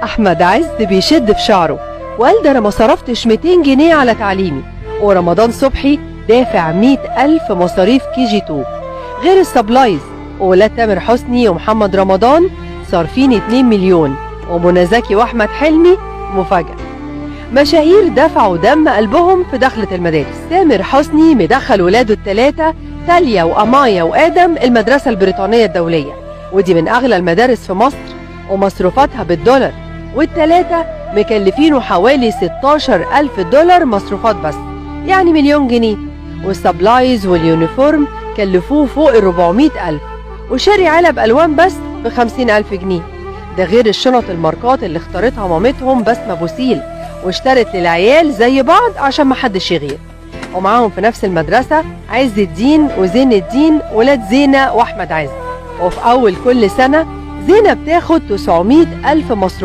أحمد عز بيشد في شعره وقال ده أنا ما صرفتش 200 جنيه على تعليمي، ورمضان صبحي دافع 100,000 مصاريف KG2 غير السبلايز، وولاد تامر حسني ومحمد رمضان صارفين 2 مليون، ومنى زكي وأحمد حلمي مفاجأة. مشاهير دفعوا دم قلبهم في دخلة المدارس. تامر حسني مدخل ولاده الثلاثة تاليا وأمايا وآدم المدرسة البريطانية الدولية، ودي من أغلى المدارس في مصر ومصروفاتها بالدولار، والثلاثة مكلفينه حوالي 16,000 دولار مصروفات بس، يعني مليون جنيه، والسبلايز واليونيفورم كلفوه فوق 400,000، وشاري علب ألوان بس ب50,000 جنيه، ده غير الشنط الماركات اللي اختارتها مامتهم بسمة بوسيل واشترت للعيال زي بعض عشان محدش يغير. ومعاهم في نفس المدرسة عز الدين وزين الدين ولاد زينة وأحمد عز، وفي أول كل سنة زينة بتاخد 900,000 مصروف.